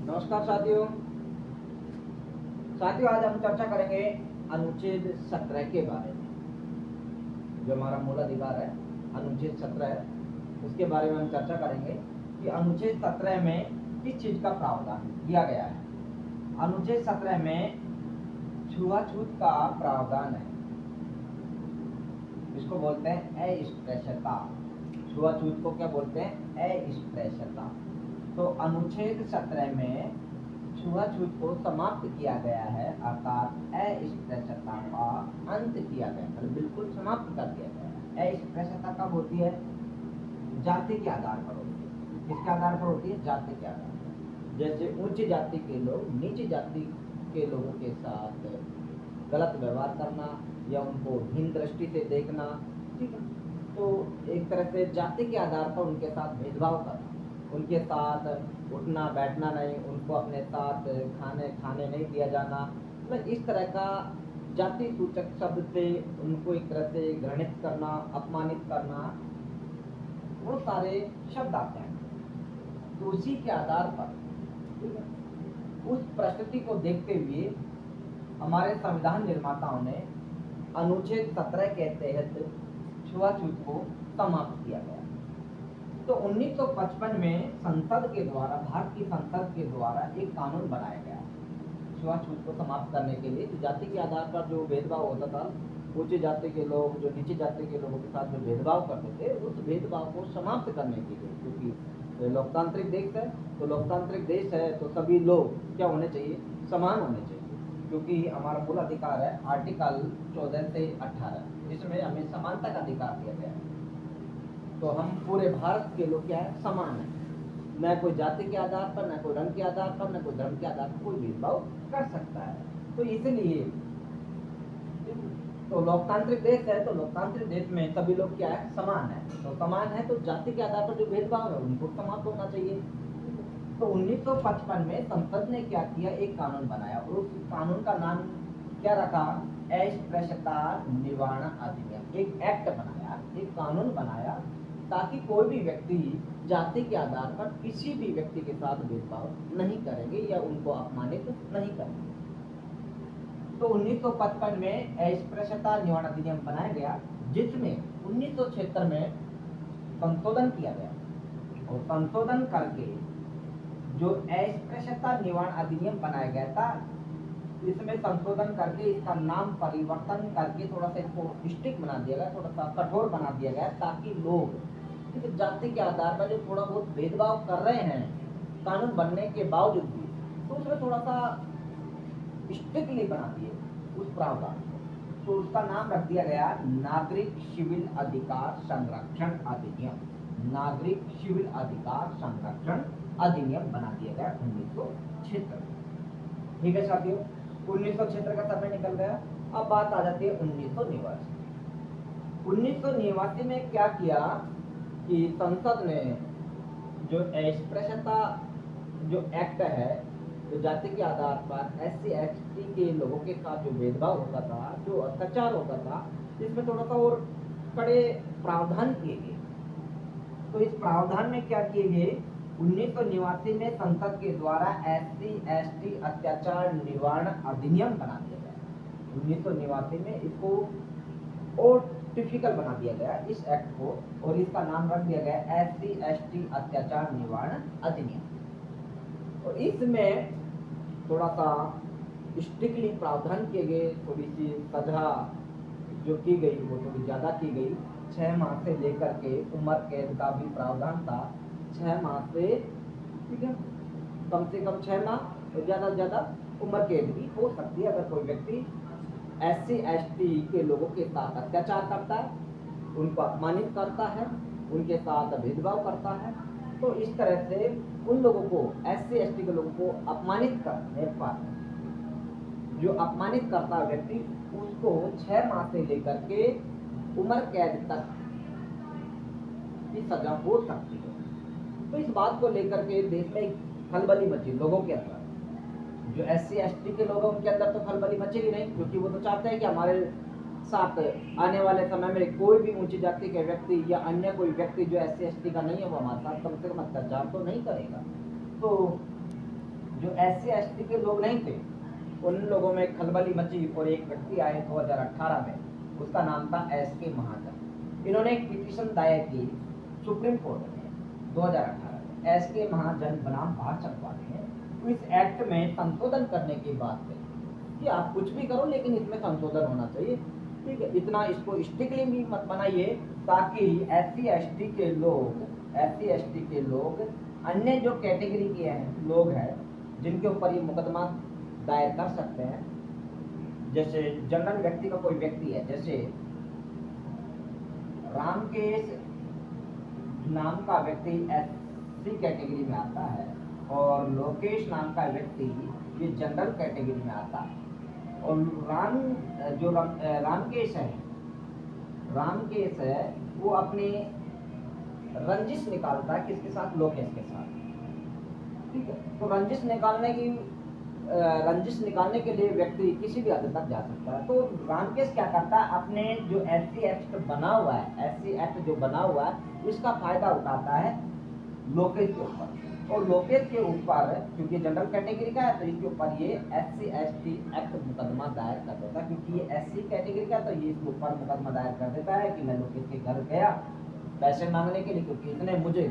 नमस्कार साथियों। आज हम चर्चा करेंगे अनुच्छेद 17 के बारे में। जो हमारा मूल अधिकार है अनुच्छेद 17 है, उसके बारे में हम चर्चा करेंगे कि अनुच्छेद 17 में किस चीज का प्रावधान किया गया है। अनुच्छेद 17 में छुआछूत का प्रावधान है, इसको बोलते हैं अस्पृश्यता। छुआछूत को क्या बोलते हैं? अस्पृश्यता। तो अनुच्छेद 17 में छुआछूत को समाप्त किया गया है, अर्थात अस्पृश्यता का अंत किया गया है, बिल्कुल समाप्त कर दिया गया है। अस्पृश्यता कब होती है? जाति के आधार पर होती है। किसके आधार पर होती है? जाति के आधार पर। जैसे उच्च जाति के लोग नीच जाति के लोगों के साथ गलत व्यवहार करना या उनको हीन दृष्टि से देखना, ठीक है, तो एक तरह से जाति के आधार पर उनके साथ भेदभाव करना, उनके साथ उठना बैठना नहीं, उनको अपने साथ खाने नहीं दिया जाना, मतलब इस तरह का जाति सूचक शब्द से उनको एक तरह से घृणित करना, अपमानित करना, वो सारे शब्द आते हैं। तो उसी के आधार पर, ठीक है, उस परिस्थिति को देखते हुए हमारे संविधान निर्माताओं ने अनुच्छेद 17 के तहत छुआछूत को समाप्त किया गया। तो 1955 में संसद के द्वारा, भारत की संसद के द्वारा एक कानून बनाया गया छुआछूत को समाप्त करने के लिए। तो जाति के आधार पर जो भेदभाव होता था, उच्च जाति के लोग जो नीचे जाति के लोगों के साथ जो भेदभाव करते थे, उस भेदभाव को समाप्त करने के लिए, क्योंकि लोकतांत्रिक देश है, तो लोकतांत्रिक देश है तो सभी लोग क्या होने चाहिए? समान होने चाहिए, क्योंकि हमारा मूल अधिकार है आर्टिकल 14 से 18, जिसमें हमें समानता का अधिकार दिया गया है। तो हम पूरे भारत के लोग क्या है? समान है। न कोई जाति के आधार पर, न कोई रंग के आधार पर, न कोई धर्म के आधार पर कोई भेदभाव कर सकता है। तो इसलिए तो लोकतांत्रिक देश है, तो लोकतांत्रिक देश में सभी लोग क्या है? समान है। तो समान है तो जाति के आधार पर जो भेदभाव है उनको समाप्त होना चाहिए। तो 1955 में संसद ने क्या किया? एक कानून बनाया, और उस कानून का नाम क्या रखा? अस्पृश्यता निवारण अधिनियम। एक एक्ट बनाया, एक कानून बनाया, ताकि कोई भी व्यक्ति जाति के आधार पर किसी भी व्यक्ति के साथ भेदभाव नहीं करेंगे या उनको अपमानित नहीं करेंगे। तो 1955 में अस्पृश्यता निवारण अधिनियम बनाया गया, जिसमें 1976 में संशोधन किया गया, और संशोधन करके जो अस्पृश्यता निवारण अधिनियम बनाया गया था, इसमें संशोधन करके इसका नाम परिवर्तन करके थोड़ा सा इसको स्ट्रिक्ट बना दिया गया, थोड़ा सा कठोर बना दिया गया, ताकि लोग जाति के आधार पर जो थोड़ा बहुत भेदभाव कर रहे हैं कानून बनने के बावजूद भी, तो उसमें थोड़ा सा स्ट्रिक्टली बना दिए उस प्रावधान को। तो उसका नाम रख दिया गया नागरिक सिविल अधिकार संरक्षण अधिनियम। नागरिक सिविल अधिकार संरक्षण अधिनियम बना दिया गया 1976। ठीक है साथियों, 1976 का समय निकल गया। अब बात आ जाती है 1989। 1989 में क्या किया कि संसद ने जो अस्पृश्यता जो एक्ट है, जो जाति के आधार पर SC ST के लोगों के साथ जो भेदभाव होता था, जो अत्याचार होता था, इसमें थोड़ा सा और कड़े प्रावधान किए गए। तो इस प्रावधान में क्या किए गए? 1989 में संसद के द्वारा SC ST अत्याचार निवारण अधिनियम बना दिया गया। 1989 में इसको और टिपिकल बना दिया गया इस एक्ट को, और इसका नाम रख दिया गया SC ST अत्याचार निवारण अधिनियम। और इसमें थोड़ा सा स्ट्रिक्टली प्रावधान किए गए, थोड़ी सी सजा जो की गई वो थोड़ी ज्यादा की गई। 6 माह से लेकर के उम्र कैद का भी प्रावधान था। 6 माह से, ठीक है, कम से कम 6 माह और ज्यादा से ज्यादा उम्र कैद भी हो सकती है अगर कोई व्यक्ति SC ST के लोगों के साथ अत्याचार करता है, उनको अपमानित करता है, उनके साथ भेदभाव करता है। तो इस तरह से उन लोगों को, SC ST के लोगों को अपमानित करने पर, जो अपमानित करता है व्यक्ति, उसको 6 माह से लेकर के उम्र कैद तक की सजा हो सकती है। तो इस बात को लेकर के देश में खलबली मची लोगों के अंदर। जो SC ST के लोग हैं उनके अंदर तो खलबली मचेगी नहीं, क्योंकि वो तो चाहते हैं कि हमारे साथ आने वाले समय में कोई भी ऊंची जाति के व्यक्ति या अन्य कोई व्यक्ति जो SC ST का नहीं है, वो हमारे साथ कम से कम अत्याचार तो नहीं करेगा। तो जो SC/ST के लोग नहीं थे, उन लोगों में खलबली मची और एक व्यक्ति आए 2018 में, उसका नाम था SK महाजन। इन्होंने एक पिटीशन दायर की सुप्रीम कोर्ट में 2018 में। SK महाजन बनाम भारत सरकार ने इस एक्ट में संशोधन करने की बात कही कि आप कुछ भी करो लेकिन इसमें संशोधन होना चाहिए, ठीक है। इतना इसको स्ट्रिक्टली भी मत बनाइए ताकि SC/ST के लोग अन्य जो कैटेगरी के हैं लोग हैं जिनके ऊपर ये मुकदमा दायर कर सकते हैं, जैसे जनरल व्यक्ति का कोई व्यक्ति है, जैसे रामकेश नाम का व्यक्ति SC कैटेगरी में आता है और लोकेश नाम का व्यक्ति ये जनरल कैटेगरी में आता है। और रामकेश है वो अपनी रंजिश निकालता है किसके साथ? लोकेश के साथ, ठीक है। तो रंजिश निकालने के लिए व्यक्ति किसी भी हद तक जा सकता है। तो रामकेश क्या करता है, अपने जो SC एक्ट बना हुआ है इसका फायदा उठाता है लोकेश के ऊपर, और लोकेश के ऊपर क्योंकि जनरल कैटेगरी का है तो इसके ऊपर ये SC/ST एक्ट मुकदमा दायर कर देता है। क्योंकि ये SC कैटेगरी का तो ये इसके ऊपर मुकदमा दायर कर देता है कि मैं लोकेश के घर गया पैसे मांगने के लिए, क्योंकि इसने मुझे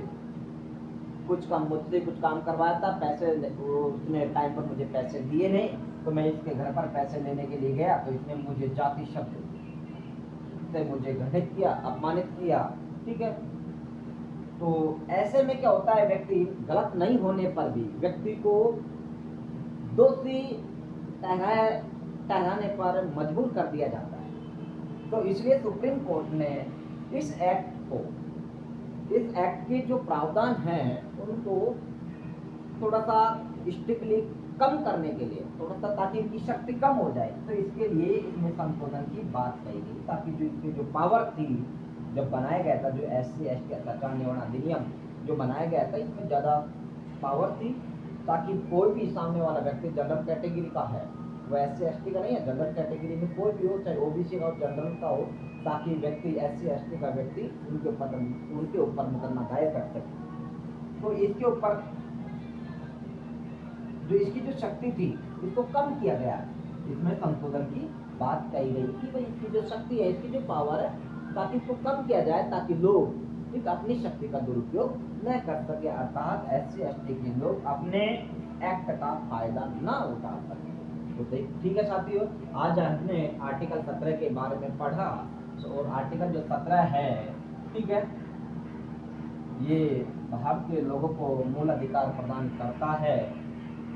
मुझसे कुछ काम करवाया था, पैसे उसने टाइम पर मुझे पैसे दिए नहीं, तो मैं इसके घर पर पैसे लेने के लिए गया तो इसने मुझे जाति शब्द से मुझे घृणित किया, अपमानित किया, ठीक है। तो ऐसे में क्या होता है, व्यक्ति गलत नहीं होने पर भी व्यक्ति को दोषी ठहराने पर मजबूर कर दिया जाता है। तो इसलिए सुप्रीम कोर्ट ने इस एक्ट के जो प्रावधान हैं उनको थोड़ा सा स्ट्रिक्टली कम करने के लिए, थोड़ा सा ताकि इनकी शक्ति कम हो जाए, तो इसके लिए इसमें संशोधन की बात कही गई, ताकि जो इसकी जो पावर थी जब बनाया गया था, जो SC/ST अत्याचार निवारण अधिनियम जो बनाया गया था, इसमें ज़्यादा पावर थी ताकि कोई भी सामने वाला व्यक्ति जनरल कैटेगरी का है, वो SC/ST का नहीं है, जनरल कैटेगरी में कोई भी हो, चाहे OBC का हो, जनरल का हो, ताकि व्यक्ति SC/ST का व्यक्ति उनके ऊपर मुकदमा दायर कर सके। तो इसके ऊपर जो इसकी जो शक्ति थी इसको कम किया गया, इसमें संशोधन की बात कही गई कि भाई इसकी जो शक्ति है, इसकी जो पावर है, ताकि इसको कम किया जाए ताकि लोग एक अपनी शक्ति का दुरुपयोग न कर सके, अर्थात SC/ST के लोग अपने एक्ट का फायदा न उठा सके। तो ठीक है साथियों, आज हमने आर्टिकल 17 के बारे में पढ़ा, और आर्टिकल जो 17 है, ठीक है, ये भारत के लोगों को मूल अधिकार प्रदान करता है,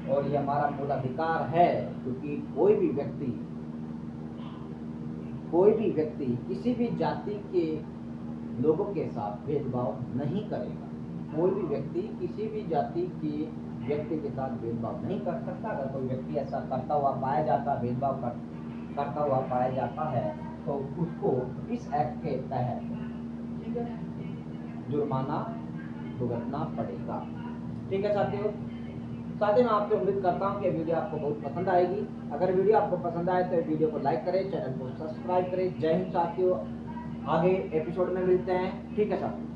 और ये हमारा मूल अधिकार है क्योंकि कोई भी व्यक्ति किसी भी जाति के लोगों के साथ भेदभाव नहीं करेगा। कोई भी व्यक्ति किसी भी जाति के व्यक्ति के साथ भेदभाव नहीं कर सकता। अगर कोई व्यक्ति ऐसा करता हुआ पाया जाता, भेदभाव करता हुआ पाया जाता है, तो उसको इस एक्ट के तहत, ठीक है, जुर्माना भुगतना पड़ेगा। ठीक है साथियों, मैं आपसे उम्मीद करता हूँ कि वीडियो आपको बहुत पसंद आएगी। अगर वीडियो आपको पसंद आए तो वीडियो को लाइक करें, चैनल को सब्सक्राइब करें। जय हिंद साथियों, आगे एपिसोड में मिलते हैं। ठीक है साथियों।